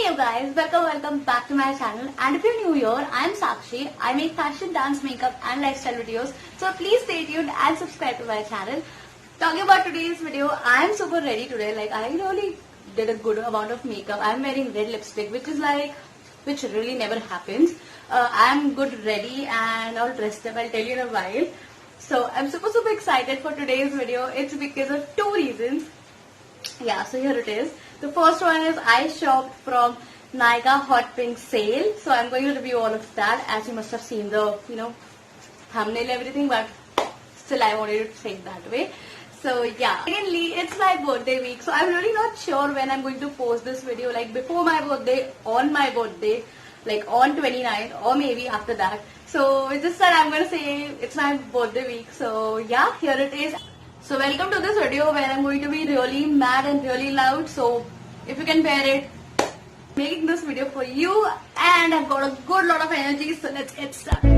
you guys, welcome back to my channel. And if you're new here, I'm Sakshi. I make fashion, dance, makeup and lifestyle videos. So please stay tuned and subscribe to my channel. Talking about today's video, I'm super ready today. Like I really did a good amount of makeup. I'm wearing red lipstick, which really never happens. I'm good ready and all dressed up. I'll tell you in a while. So I'm super excited for today's video. It's because of two reasons. Yeah, so here it is. The first one is I shopped from Nykaa Hot Pink sale. So I'm going to review all of that, as you must have seen the, thumbnail everything, but still I wanted to say it that way. So yeah, secondly, it's my birthday week. So I'm really not sure when I'm going to post this video, like before my birthday, on my birthday, like on 29th or maybe after that. So with this said, I'm going to say it's my birthday week. So yeah, here it is. So welcome to this video where I'm going to be really mad and really loud. So if you can bear it, making this video for you, and I've got a good lot of energy. So let's get started.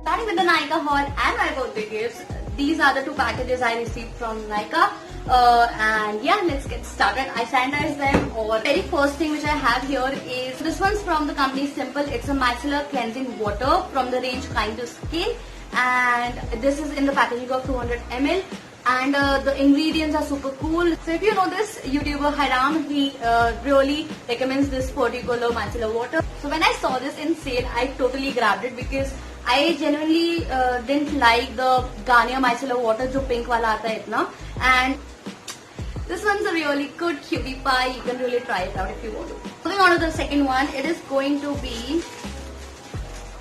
Starting with the Nykaa haul and my birthday gifts. These are the two packages I received from Nykaa. And yeah, let's get started. I sanitized them. Or very first thing which I have here is this one's from the company Simple. It's a micellar cleansing water from the range Kind to Skin, and this is in the packaging of 200 ml. And the ingredients are super cool. So if you know this YouTuber Hiram, he really recommends this particular micellar water. So when I saw this in sale, I totally grabbed it because I genuinely didn't like the Garnier micellar water, जो pink वाला आता है इतना. And this one's a really good cutie pie. You can really try it out if you want to. Moving on to the second one, it is going to be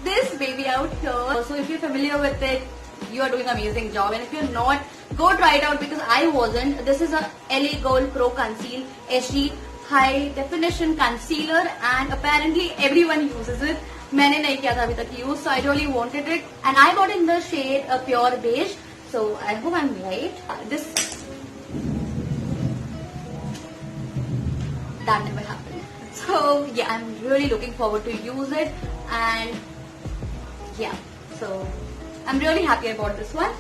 this baby out here. So if you're familiar with it, you are doing an amazing job. And if you're not, go try it out because I wasn't. This is a LA Gold Pro Conceal HD High Definition Concealer, and apparently everyone uses it. मैंने नहीं किया था अभी तक use, so I really wanted it, and I got in the shade a pure beige. So I hope I'm right. That never happened. So yeah, I'm really looking forward to use it, and yeah, so I'm really happy about this one.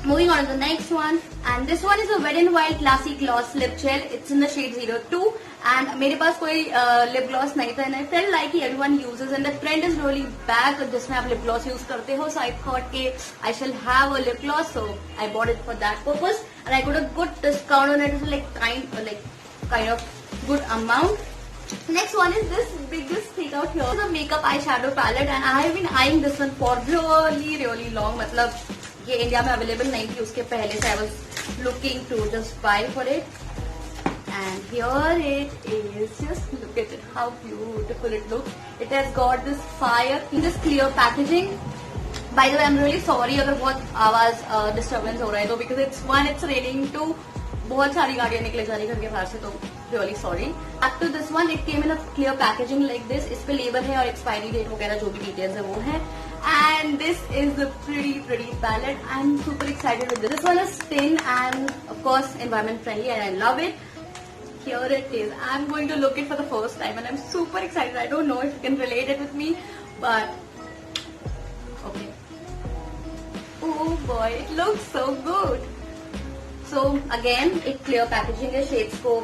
Moving on to the next one, and this one is a Wet n Wild Classy Gloss Lip Gel. It's in the shade 02, and मेरे पास कोई lip gloss नहीं था, and I felt like everyone uses, and the trend is really back जिसमें आप lip gloss use करते हो. So I thought कि I shall have a lip gloss, so I bought it for that purpose, and I got a good discount on it. It's like kind of good amount. Next one is this biggest thing out here. This is a makeup eyeshadow palette, and I have been eyeing this one for really long. मतलब ये India में available नहीं थी उसके पहले से I was looking to just buy for it. And here it is. Just look at it, how beautiful it looks. It has got this fire in this clear packaging. By the way, I'm really sorry अगर बहुत आवाज disturbance हो रहा है तो, because it's raining too. बहुत सारी गाड़ियाँ निकले जा रही घर के बाहर से, तो really sorry. Back to this one, it came in a clear packaging like this. इस पे लेबल है और expiry date वगैरह जो भी details है वो है. And this is a pretty palette. I'm super excited with this. This one is thin and of course environment friendly, and I love it. Here it is. I'm going to look it for the first time, and I'm super excited. I don't know if you can relate it with me, but okay. Oh boy, it looks so good. So again, एक clear packaging है shades को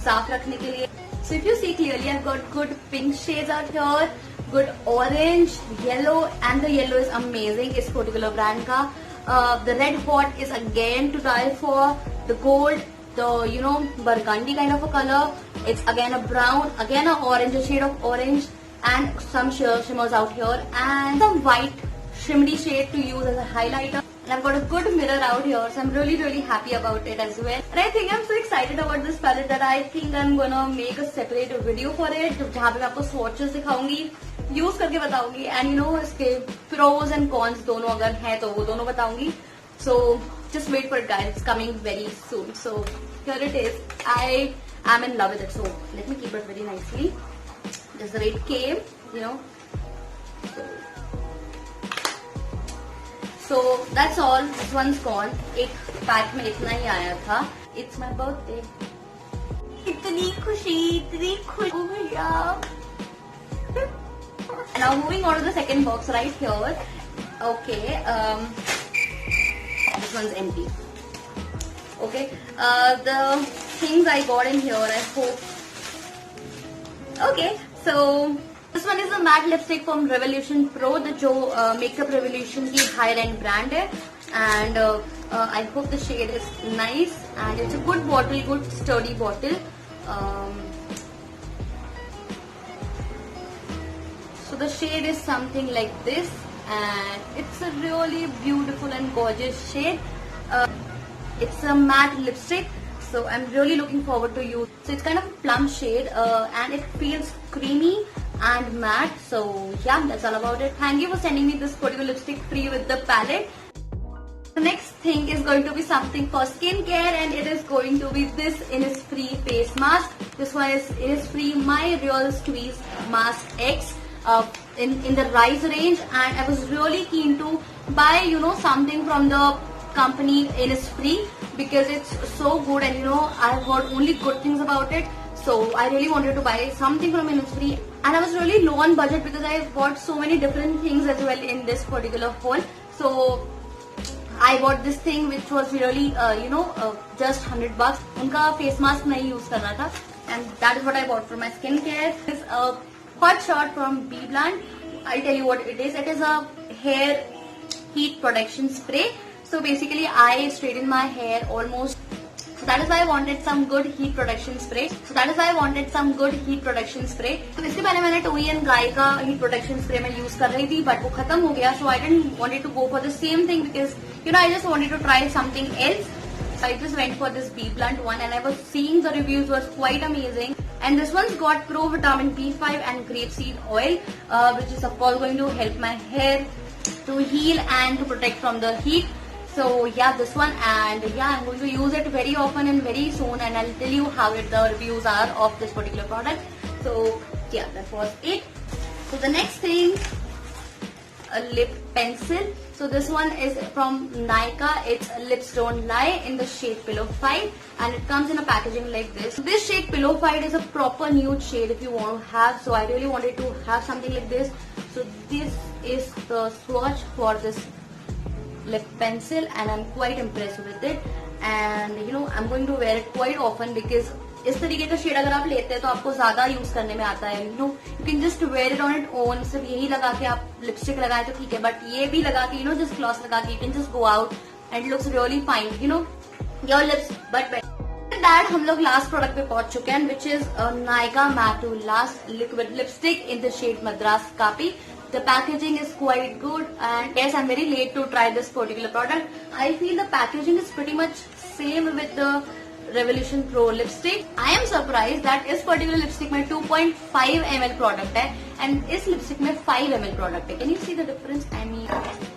साफ रखने के लिए. So if you see clearly, I've got good pink shades out here, good orange, yellow, and the yellow is amazing. इस particular brand का. The red hot is again to die for. The gold, the burgundy kind of a color. It's again a brown, again a orange, a shade of orange, and some shimmers out here, and some white shimmery shade to use as a highlighter. And I've got a good mirror out here, so I'm really happy about it as well. And I think I'm so excited about this palette that I think I'm gonna make a separate video for it, जहाँ पे मैं आपको swatches दिखाऊंगी, use करके बताऊंगी, and इसके pros and cons दोनों अगर हैं तो वो दोनों बताऊंगी. So just wait for it, guys. It's coming very soon. So here it is. I am in love with it. So let me keep it very nicely. This is the way it came, So that's all. This one's gone. एक pack में इतना ही आया था. It's my birthday. इतनी खुशी भैया. Now moving on to the second box right here. Okay. This one's empty. Okay. The things I got in here. I hope. Okay, so this one is a matte lipstick from Revolution Pro, the जो Makeup Revolution की higher end brand है, and I hope the shade is nice and it's a good bottle, good sturdy bottle. So the shade is something like this, and it's a really beautiful and gorgeous shade. It's a matte lipstick, so I'm really looking forward to use. So it's kind of a plum shade, and it feels creamy and matte. So yeah, that's all about it. Thank you for sending me this particular lipstick free with the palette. The next thing is going to be something for skincare, and it is going to be this Innisfree face mask. This one is Innisfree My Real Squeeze Mask X in the Rise range, and I was really keen to buy something from the company Innisfree because it's so good, and I've heard only good things about it. So I really wanted to buy something from Innisfree, and I was really low on budget because I bought so many different things as well in this particular haul. So I bought this thing which was really just $100. उनका face mask नहीं use करना था, and that is what I bought for my skincare. This is a hot shot from BBlunt. I'll tell you what it is. It is a hair heat protection spray. So basically I straighten my hair almost. So that is why I wanted some good heat protection spray. So इससे पहले मैंने Toii and Guy का heat protection spray मैं use कर रही थी, but वो खत्म हो गया. So I didn't wanted to go for the same thing because I just wanted to try something else. So I just went for this BBlunt one, and I was seeing the reviews was quite amazing. And this one's got Pro Vitamin B5 and grapeseed oil, which is of course going to help my hair to heal and to protect from the heat. So yeah, this one, and yeah, I'm going to use it very often and very soon, and I'll tell you how the reviews are of this particular product. So yeah, that was it. So the next thing, a lip pencil. So this one is from Nykaa. It's Lips Don't Lie in the shade Pillow Fight, and it comes in a packaging like this. So this shade Pillow Fight is a proper nude shade if you want to have. So I really wanted to have something like this. So this is the swatch for this lip pencil, and I'm quite impressed with it, and I'm going to wear it quite often because इस तरीके का shade अगर आप लेते हैं तो आपको ज्यादा यूज करने में आता है. You can just wear it on it own. सिर्फ यही लगा के आप लिपस्टिक लगाए तो ठीक है, बट ये भी लगा के जस्ट ग्लॉस लगा के you can just go out and looks really fine your lips. But that हम लोग लास्ट प्रोडक्ट पे पहुंच चुके हैं, which is Nykaa matte last liquid lipstick in the shade Madras Kaapi. The packaging is quite good, and yes, I'm very late to try this particular product. I feel the packaging is pretty much same with the Revolution Pro lipstick. I am surprised that इस particular lipstick में 2.5 ml product है, and इस lipstick में 5 ml product है. Can you see the difference? I mean,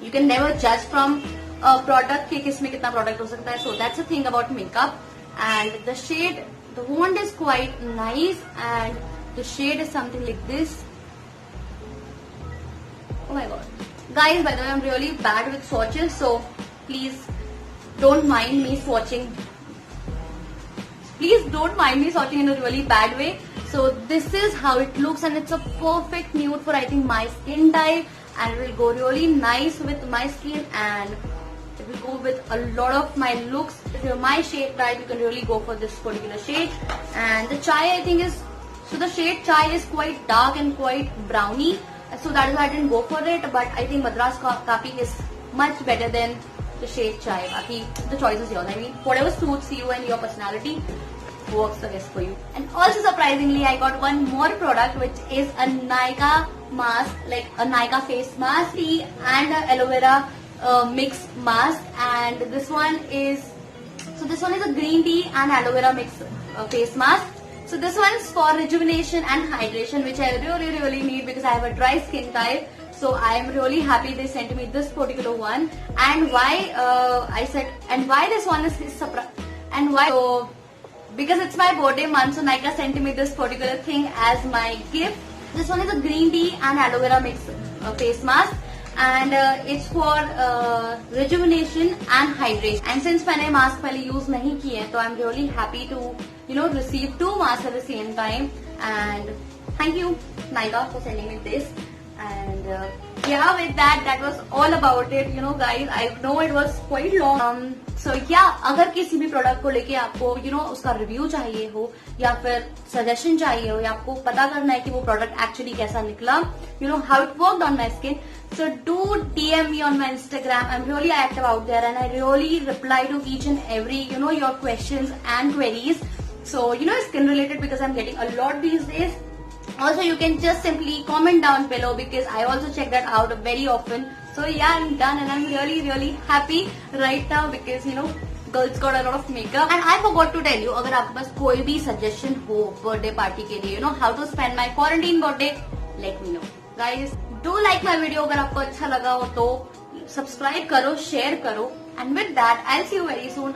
you can never judge from a product कि किसमें कितना product हो सकता है. So that's the thing about makeup, and the shade, the wand is quite nice, and the shade is something like this. Oh my god. Guys, by the way, I'm really bad with swatches, so please don't mind me swatching. Please don't mind me swatching in a really bad way. So this is how it looks, and it's a perfect nude for I think my skin type, and it will go really nice with my skin, and it will go with a lot of my looks. If you're my shade type, you can really go for this particular shade. And the chai, I think is, so the shade chai is quite dark and quite browny. So that is why I didn't go for it, but I think Madras Kapi is much better than the shade Chai. Baki, the choice is yours. I mean, whatever suits you and your personality works the best for you. And also surprisingly, I got one more product, which is a Nykaa mask, like a Nykaa face mask, tea and aloe vera mix mask. And this one is a green tea and aloe vera mix face mask. So this one is for rejuvenation and hydration, which I really need because I have a dry skin type. So I am really happy they sent me this particular one. And why why this one is surprise, and why? So because it's my birthday month, so Nykaa sent me this particular thing as my gift. This one is a green tea and aloe vera mix face mask, and it's for rejuvenation and hydration. And since मैंने mask पहले use नहीं किए हैं, तो I'm really happy to receive 2 masks at the same time. And thank you Nykaa for sending me this. And yeah, with that was all about it. You know, guys, I know it was quite long. So yeah, अगर किसी भी product को लेके आपको उसका review चाहिए हो या फिर सजेशन चाहिए हो या आपको पता करना है कि वो प्रोडक्ट एक्चुअली कैसा निकला, how it worked on my skin, so do DM me on my Instagram. I'm really active out there and I really reply to each and every your questions and queries. So skin related, because I'm getting a lot these days. Also, you can just simply comment down below because I also check that out very often. So yeah, I'm done and I'm really happy right now because girls got a lot of makeup. And I forgot to tell you, अगर आपके पास कोई भी suggestion हो birthday party के लिए, how to spend my quarantine birthday, let me know. Guys, do like my video अगर आपको अच्छा लगा हो तो, subscribe करो, share करो, and with that, I'll see you very soon.